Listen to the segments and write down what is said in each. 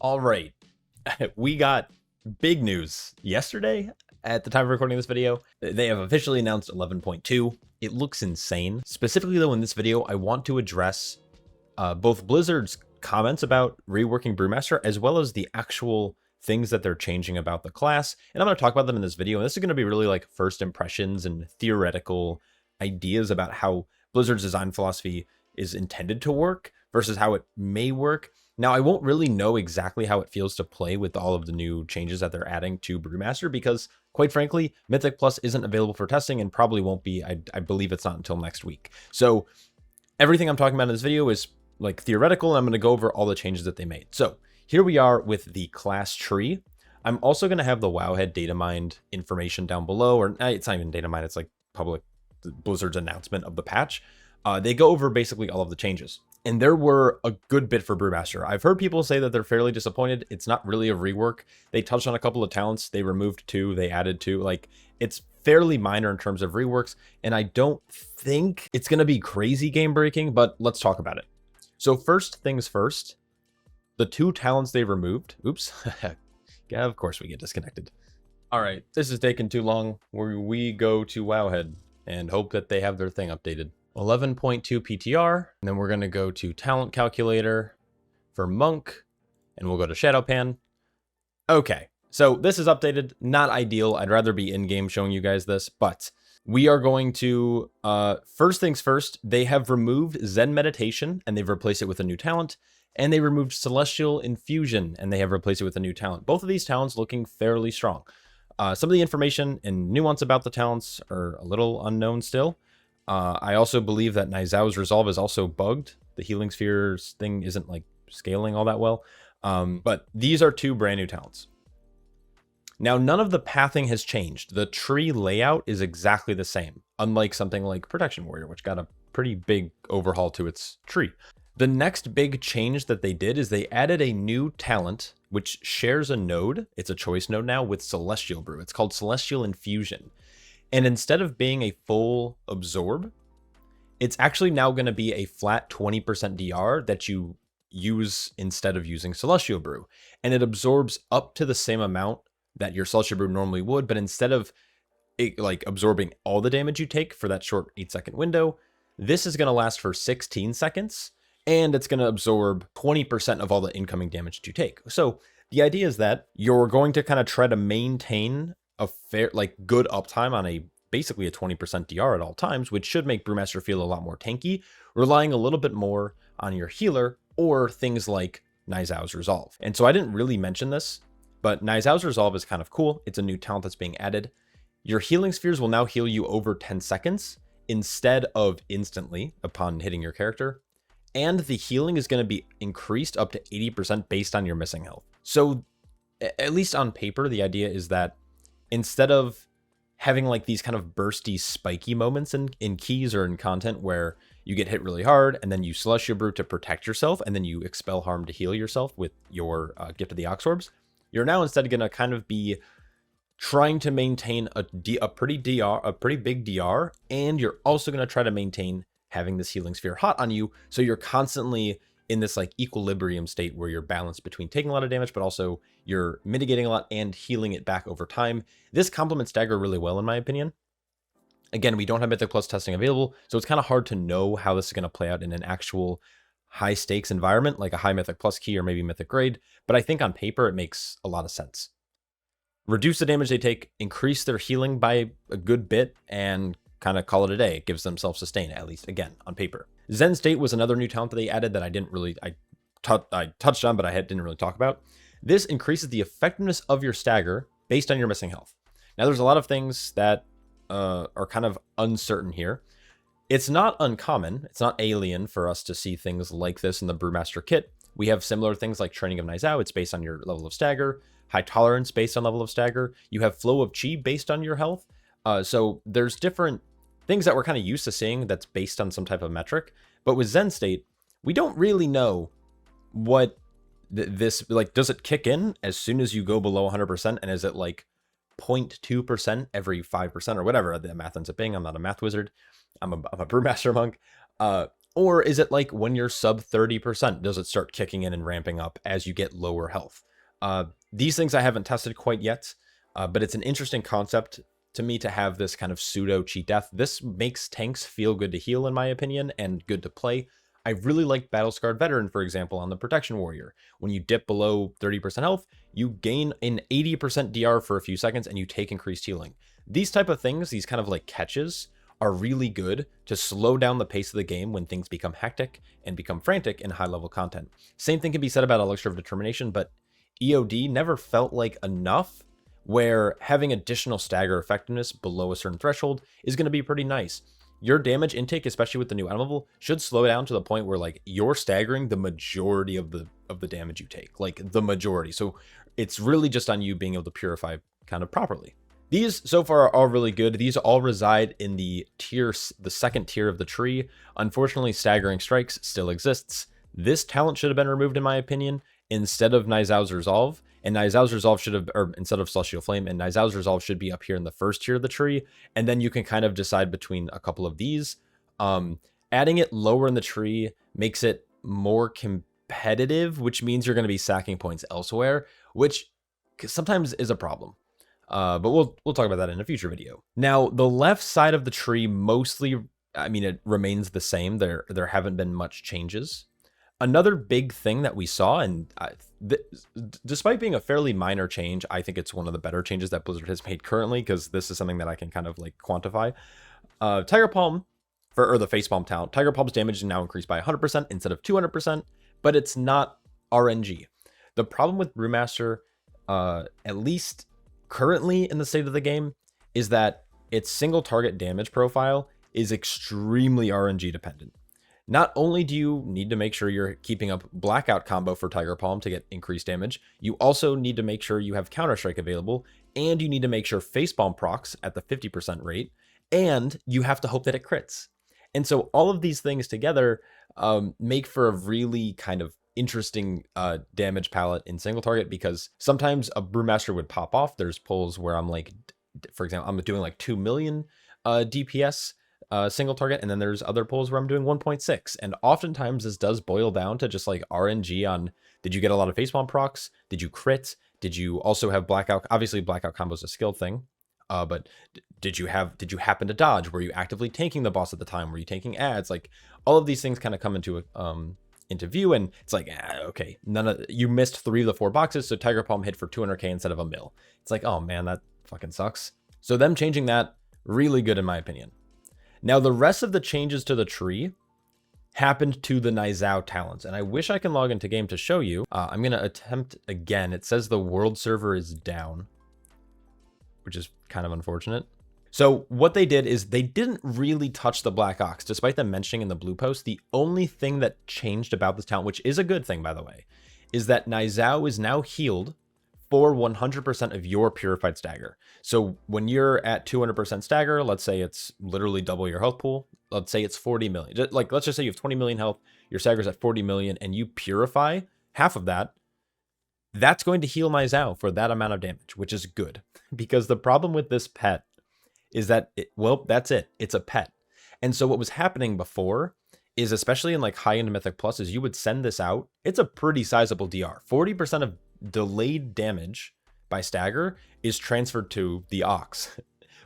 All right, we got big news yesterday at the time of recording this video. They have officially announced 11.2. It looks insane. Specifically though, in this video, I want to address both Blizzard's comments about reworking Brewmaster, as well as the actual things that they're changing about the class. And I'm going to talk about them in this video. And this is going to be really like first impressions and theoretical ideas about how Blizzard's design philosophy is intended to work versus how it may work. Now, I won't really know exactly how it feels to play with all of the new changes that they're adding to Brewmaster because, quite frankly, Mythic Plus isn't available for testing and probably won't be. I believe it's not until next week. So everything I'm talking about in this video is like theoretical, and I'm going to go over all the changes that they made. So here we are with the class tree. I'm also going to have the WoWhead Datamined information down below, or it's not even Datamined, it's like public Blizzard's announcement of the patch. They go over basically all of the changes. And there were a good bit for Brewmaster. I've heard people say that they're fairly disappointed. It's not really a rework. They touched on a couple of talents. They removed 2. They added 2. Like, it's fairly minor in terms of reworks. And I don't think it's going to be crazy game breaking, but let's talk about it. So first things first, the 2 talents they removed. Oops. Yeah, of course we get disconnected. All right. This is taking too long. We go to WoWhead and hope that they have their thing updated. 11.2 PTR, and then we're going to go to talent calculator for monk, and we'll go to Shado-pan. Okay, so this is updated, not ideal. I'd rather be in-game showing you guys this, but we are going to, first things first, they have removed Zen meditation, and they've replaced it with a new talent, and they removed celestial infusion, and they have replaced it with a new talent. Both of these talents looking fairly strong. Some of the information and nuance about the talents are a little unknown still. I also believe that Naizao's resolve is also bugged. The healing spheres thing isn't like scaling all that well. But these are 2 brand new talents. Now, none of the pathing has changed. The tree layout is exactly the same, unlike something like Protection Warrior, which got a pretty big overhaul to its tree. The next big change that they did is they added a new talent, which shares a node. It's a choice node now with Celestial Brew. It's called Celestial Infusion. And instead of being a full absorb, it's actually now going to be a flat 20% DR that you use instead of using Celestial Brew. And it absorbs up to the same amount that your Celestial Brew normally would, but instead of it, like absorbing all the damage you take for that short 8-second window, this is going to last for 16 seconds, and it's going to absorb 20% of all the incoming damage that you take. So the idea is that you're going to kind of try to maintain a fair, like good uptime on a basically a 20% DR at all times, which should make Brewmaster feel a lot more tanky, relying a little bit more on your healer or things like Naizao's Resolve. And so I didn't really mention this, but Naizao's Resolve is kind of cool. It's a new talent that's being added. Your healing spheres will now heal you over 10 seconds instead of instantly upon hitting your character. And the healing is going to be increased up to 80% based on your missing health. So at least on paper, the idea is that instead of having like these kind of bursty, spiky moments in keys or in content where you get hit really hard and then you Celestial Brew to protect yourself and then you expel harm to heal yourself with your Gift of the Ox Orbs, you're now instead going to kind of be trying to maintain a pretty big DR, and you're also going to try to maintain having this healing sphere hot on you, so you're constantly in this like equilibrium state where you're balanced between taking a lot of damage, but also you're mitigating a lot and healing it back over time. This complements Dagger really well, in my opinion. Again, we don't have Mythic Plus testing available, so it's kind of hard to know how this is going to play out in an actual high stakes environment, like a high Mythic Plus key or maybe Mythic grade, but I think on paper it makes a lot of sense. Reduce the damage they take, increase their healing by a good bit, and kind of call it a day. It gives them self-sustain, at least, again, on paper. Zen State was another new talent that they added that I didn't really, I touched on, but I didn't really talk about. This increases the effectiveness of your stagger based on your missing health. Now, there's a lot of things that are kind of uncertain here. It's not uncommon. It's not alien for us to see things like this in the Brewmaster kit. We have similar things like Training of Naizaou. It's based on your level of stagger. High Tolerance based on level of stagger. You have Flow of Chi based on your health. So there's different things that we're kind of used to seeing that's based on some type of metric. But with Zen State, we don't really know what this, like, does it kick in as soon as you go below 100%? And is it like 0.2% every 5% or whatever the math ends up being? I'm not a math wizard. I'm a Brewmaster monk. Or is it like when you're sub 30%, does it start kicking in and ramping up as you get lower health? These things I haven't tested quite yet, but it's an interesting concept to me to have this kind of pseudo cheat death. This makes tanks feel good to heal, in my opinion, and good to play. I really like Battle Scarred Veteran, for example, on the Protection Warrior. When you dip below 30% health, you gain an 80% DR for a few seconds and you take increased healing. These type of things, these kind of like catches, are really good to slow down the pace of the game when things become hectic and become frantic in high level content. Same thing can be said about Elixir of Determination, but EOD never felt like enough, where having additional stagger effectiveness below a certain threshold is going to be pretty nice. Your damage intake, especially with the new item level, should slow down to the point where like you're staggering the majority of the damage you take, like the majority. So it's really just on you being able to purify kind of properly. These so far are all really good. These all reside in the second tier of the tree. Unfortunately, staggering strikes still exists. This talent should have been removed, in my opinion, instead of Nizau's Resolve. And Nizau's Resolve should have, or instead of Celestial Flame, and Nizau's Resolve should be up here in the first tier of the tree. And then you can kind of decide between a couple of these. Adding it lower in the tree makes it more competitive, which means you're going to be sacking points elsewhere, which sometimes is a problem. But we'll talk about that in a future video. Now, the left side of the tree mostly, I mean, it remains the same. There haven't been much changes. Another big thing that we saw, and despite being a fairly minor change, I think it's one of the better changes that Blizzard has made currently, because this is something that I can kind of like quantify. Tiger Palm, or the Facepalm talent, Tiger Palm's damage is now increased by 100% instead of 200%, but it's not RNG. The problem with Brewmaster, at least currently in the state of the game, is that its single target damage profile is extremely RNG dependent. Not only do you need to make sure you're keeping up Blackout combo for Tiger Palm to get increased damage, you also need to make sure you have Counter-Strike available, and you need to make sure Facepalm procs at the 50% rate, and you have to hope that it crits. And so all of these things together make for a really kind of interesting damage palette in single target, because sometimes a Brewmaster would pop off. There's pulls where I'm like, for example, I'm doing like 2 million DPS single target, and then there's other pulls where I'm doing 1.6, and oftentimes this does boil down to just like RNG on, did you get a lot of Facepalm procs, did you crit, did you also have Blackout? Obviously Blackout combo is a skill thing, but did you happen to dodge? Were you actively tanking the boss at the time? Were you taking ads? Like all of these things kind of come into view, and it's like, okay, you missed 3 of the 4 boxes, so Tiger Palm hit for 200k instead of a mil. It's like, oh man, that fucking sucks. So them changing that, really good in my opinion. Now, the rest of the changes to the tree happened to the Nizau talents, and I wish I can log into game to show you. I'm going to attempt again. It says the world server is down, which is kind of unfortunate. So what they did is they didn't really touch the Black Ox, despite them mentioning in the blue post. The only thing that changed about this talent, which is a good thing, by the way, is that Nizau is now healed for 100% of your purified stagger. So when you're at 200% stagger, let's say it's literally double your health pool. Let's say it's 40 million. Like, let's just say you have 20 million health, your stagger's at 40 million, and you purify half of that. That's going to heal Nizau for that amount of damage, which is good. Because the problem with this pet is that, that's it. It's a pet. And so what was happening before is, especially in like high-end Mythic Plus, is you would send this out. It's a pretty sizable DR. 40% of delayed damage by stagger is transferred to the Ox.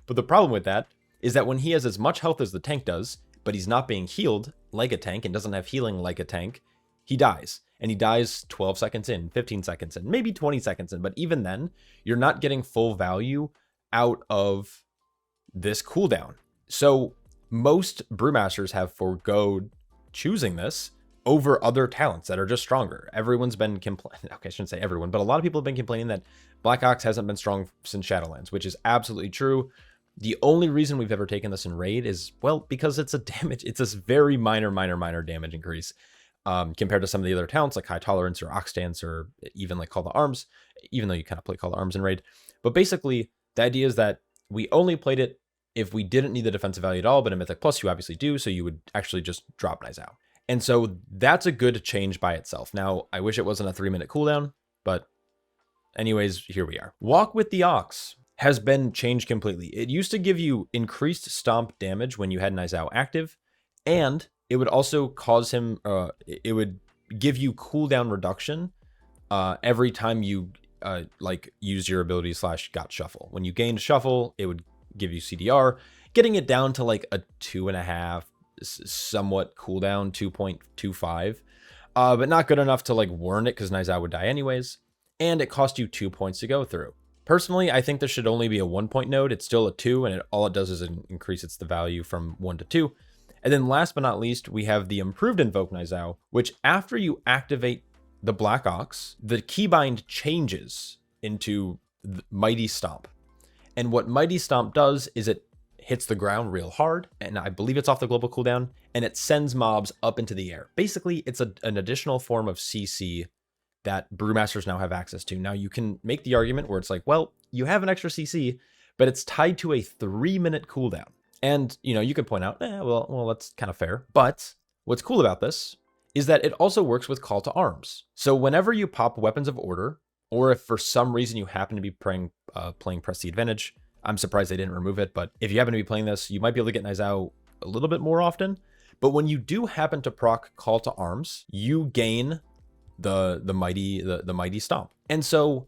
But the problem with that is that when he has as much health as the tank does, but he's not being healed like a tank and doesn't have healing like a tank, he dies. And he dies 12 seconds in, 15 seconds in, maybe 20 seconds in. But even then, you're not getting full value out of this cooldown. So most Brewmasters have forgoed choosing this over other talents that are just stronger. Everyone's been complaining, okay, I shouldn't say everyone, but a lot of people have been complaining that Black Ox hasn't been strong since Shadowlands, which is absolutely true. The only reason we've ever taken this in raid is, well, because it's this very minor damage increase compared to some of the other talents like High Tolerance or Ox Stance or even like Call to Arms, even though you kind of play Call to Arms in raid. But basically, the idea is that we only played it if we didn't need the defensive value at all, but in Mythic Plus you obviously do, so you would actually just drop Nizau. And so that's a good change by itself. Now, I wish it wasn't a 3-minute cooldown, but anyways, here we are. Walk with the Ox has been changed completely. It used to give you increased stomp damage when you had Nizau active, and it would also cause him, it would give you cooldown reduction every time you like use your ability / got shuffle. When you gained shuffle, it would give you CDR, getting it down to like a 2.5, somewhat cooldown, 2.25, but not good enough to like warrant it because Nizao would die anyways, and it cost you 2 points to go through. Personally, I think this should only be a 1-point node. It's still a 2, and all it does is increase the value from 1 to 2. And then last but not least, we have the improved Invoke Nizao, which after you activate the Black Ox, the keybind changes into Mighty Stomp. And what Mighty Stomp does is it hits the ground real hard, and I believe it's off the global cooldown, and it sends mobs up into the air. Basically, it's an additional form of CC that Brewmasters now have access to. Now, you can make the argument where it's like, well, you have an extra CC, but it's tied to a 3-minute cooldown. And, you know, you could point out, well, that's kind of fair. But what's cool about this is that it also works with Call to Arms. So whenever you pop Weapons of Order, or if for some reason you happen to be playing Press the Advantage, I'm surprised they didn't remove it, but if you happen to be playing this, you might be able to get Nizao a little bit more often. But when you do happen to proc Call to Arms, you gain the mighty stomp. And so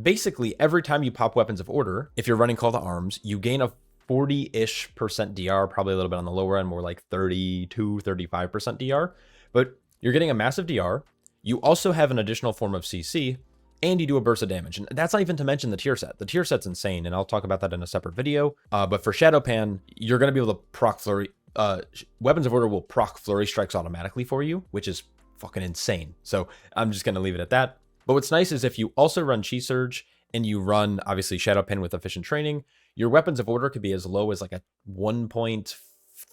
basically every time you pop Weapons of Order, if you're running Call to Arms, you gain a 40-ish% DR, probably a little bit on the lower end, more like 32-35% DR, but you're getting a massive DR. You also have an additional form of CC, and you do a burst of damage. And that's not even to mention the tier set. The tier set's insane, and I'll talk about that in a separate video. But for Shado-pan, you're going to be able to proc Flurry. Weapons of Order will proc Flurry Strikes automatically for you, which is fucking insane. So I'm just going to leave it at that. But what's nice is if you also run Chi Surge and you run, obviously, Shado-pan with Efficient Training, your Weapons of Order could be as low as like a 1.3,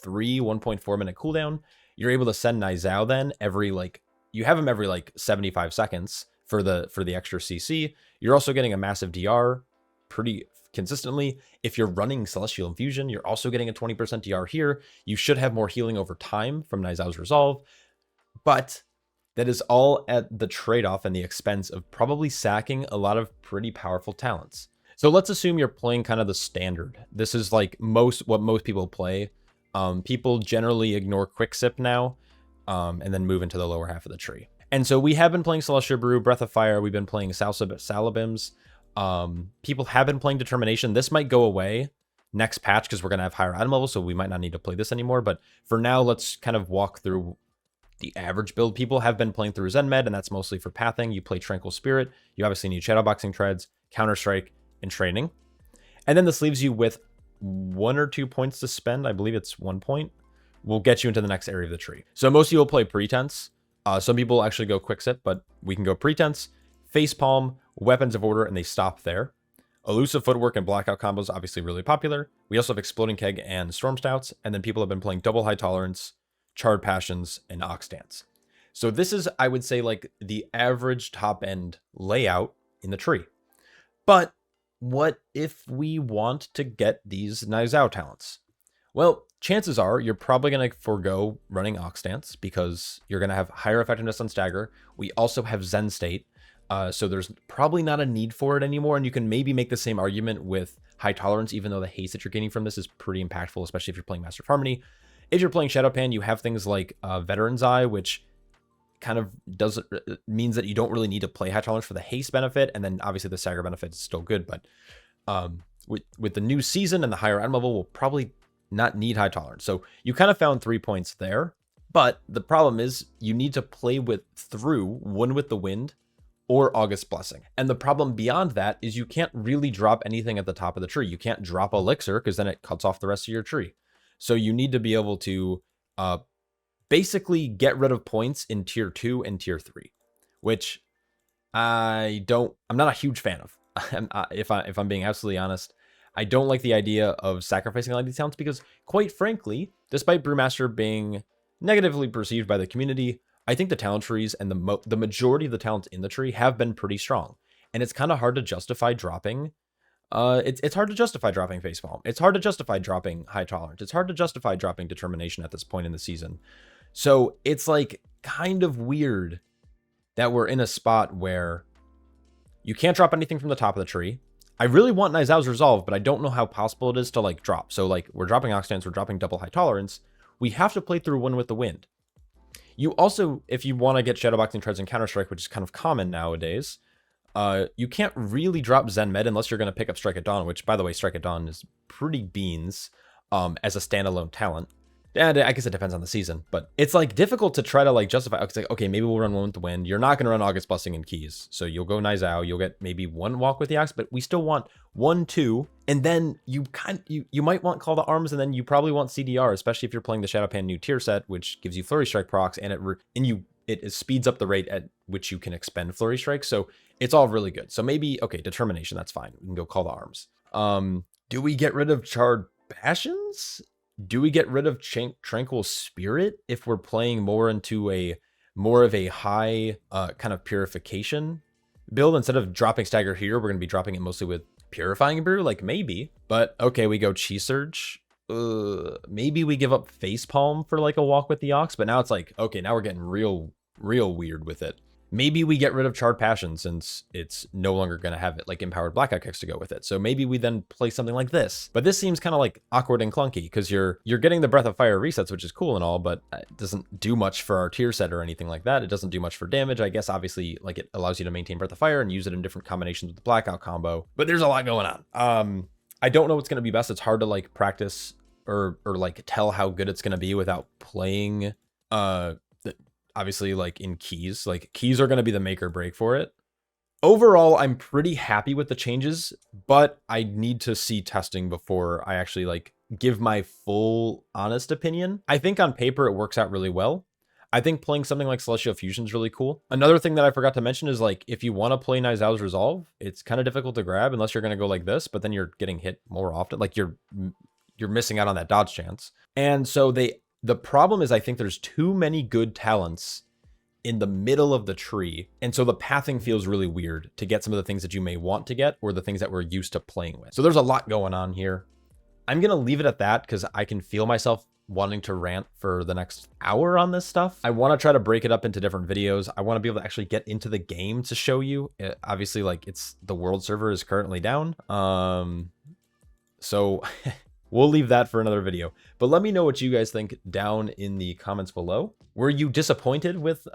1.4 minute cooldown. You're able to send Nizao then every like, you have him every like 75 seconds for the extra CC. You're also getting a massive DR pretty consistently. If you're running Celestial Infusion, you're also getting a 20% DR here. You should have more healing over time from Nizao's Resolve, but that is all at the trade-off and the expense of probably sacking a lot of pretty powerful talents. So let's assume you're playing kind of the standard. This is like what most people play. People generally ignore Quick Sip now, and then move into the lower half of the tree. And so we have been playing Celestial Brew, Breath of Fire. We've been playing Salabims. People have been playing Determination. This might go away next patch because we're going to have higher item levels, so we might not need to play this anymore. But for now, let's kind of walk through the average build. People have been playing through Zen Med, and that's mostly for pathing. You play Tranquil Spirit. You obviously need Shadowboxing Treads, Counter-Strike, and Training. And then this leaves you with 1 or 2 points to spend. I believe it's 1 point. Will get you into the next area of the tree. So most people play Pretense. Some people actually go Quick Sip, but we can go Pretense, Facepalm, Weapons of Order, and they stop there. Elusive Footwork and Blackout combos obviously really popular. We also have Exploding Keg and Storm Stouts, and then people have been playing Double High Tolerance, Charred Passions, and Ox Dance. So this is, I would say, like the average top end layout in the tree. But what if we want to get these Nizao talents? Well, chances are you're probably going to forego running Ox Dance because you're going to have higher effectiveness on Stagger. We also have Zen State, so there's probably not a need for it anymore, and you can maybe make the same argument with High Tolerance, even though the haste that you're getting from this is pretty impactful, especially if you're playing Master of Harmony. If you're playing Shado-pan, you have things like Veteran's Eye, which kind of means that you don't really need to play High Tolerance for the haste benefit, and then obviously the Stagger benefit is still good, but with the new season and the higher item level, we'll probably not need High Tolerance. So you kind of found 3 points there, but the problem is you need to play through One with the Wind or August Blessing. And the problem beyond that is you can't really drop anything at the top of the tree. You can't drop Elixir because then it cuts off the rest of your tree. So you need to be able to basically get rid of points in tier 2 and tier 3, which I'm not a huge fan of. If I'm being absolutely honest, I don't like the idea of sacrificing a lot of these talents because, quite frankly, despite Brewmaster being negatively perceived by the community, I think the talent trees and the majority of the talents in the tree have been pretty strong. And it's kind of hard to justify dropping. It's hard to justify dropping Facepalm. It's hard to justify dropping High Tolerance. It's hard to justify dropping Determination at this point in the season. So it's like kind of weird that we're in a spot where you can't drop anything from the top of the tree. I really want Nizao's Resolve, but I don't know how possible it is to like drop. So like we're dropping Ox Dance, we're dropping Double High Tolerance. we have to play through One with the Wind. You also, if you want to get Shadowboxing Treads in Counter-Strike, which is kind of common nowadays, you can't really drop Zen Med unless you're going to pick up Strike at Dawn, which, by the way, Strike at Dawn is pretty beans as a standalone talent. And I guess it depends on the season, but it's like difficult to try to like justify. It's like, okay, maybe we'll run One with the Wind. You're not going to run August Blessing and Keys. So you'll go Nizao, you'll get maybe one walk with the Axe, but we still want 1, 2. And then you might want Call to Arms, and then you probably want CDR, especially if you're playing the Shado-pan new tier set, which gives you Flurry Strike procs, and it speeds up the rate at which you can expend Flurry Strike. So it's all really good. So maybe, okay, Determination, that's fine. We can go Call to Arms. Do we get rid of Charred Passions? Do we get rid of Tranquil Spirit if we're playing more into more of a high kind of purification build? Instead of dropping Stagger here, we're going to be dropping it mostly with Purifying Brew? Like, maybe. But, okay, we go Chi Surge. Maybe we give up Facepalm for, like, a walk with the Ox. But now it's like, okay, now we're getting real weird with it. Maybe we get rid of Charred Passion since it's no longer going to have it like Empowered Blackout Kicks to go with it. So maybe we then play something like this. But this seems kind of like awkward and clunky because you're getting the Breath of Fire resets, which is cool and all, but it doesn't do much for our tier set or anything like that. It doesn't do much for damage. I guess obviously like it allows you to maintain Breath of Fire and use it in different combinations with the Blackout combo. But there's a lot going on. I don't know what's going to be best. It's hard to like practice or like tell how good it's going to be without playing obviously like in keys. Like keys are going to be the make or break for it. Overall, I'm pretty happy with the changes, but I need to see testing before I actually like give my full honest opinion. I think on paper it works out really well. I think playing something like Celestial Fusion is really cool. Another thing that I forgot to mention is like if you want to play Nizao's Resolve, it's kind of difficult to grab unless you're going to go like this, but then you're getting hit more often. Like you're missing out on that dodge chance. And so the problem is I think there's too many good talents in the middle of the tree. And so the pathing feels really weird to get some of the things that you may want to get or the things that we're used to playing with. So there's a lot going on here. I'm going to leave it at that because I can feel myself wanting to rant for the next hour on this stuff. I want to try to break it up into different videos. I want to be able to actually get into the game to show you. Obviously, like the world server is currently down. So we'll leave that for another video, but let me know what you guys think down in the comments below. Were you disappointed with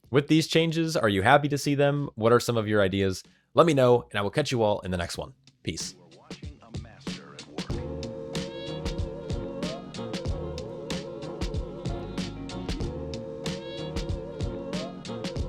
with these changes? Are you happy to see them? What are some of your ideas? Let me know, and I will catch you all in the next one. Peace.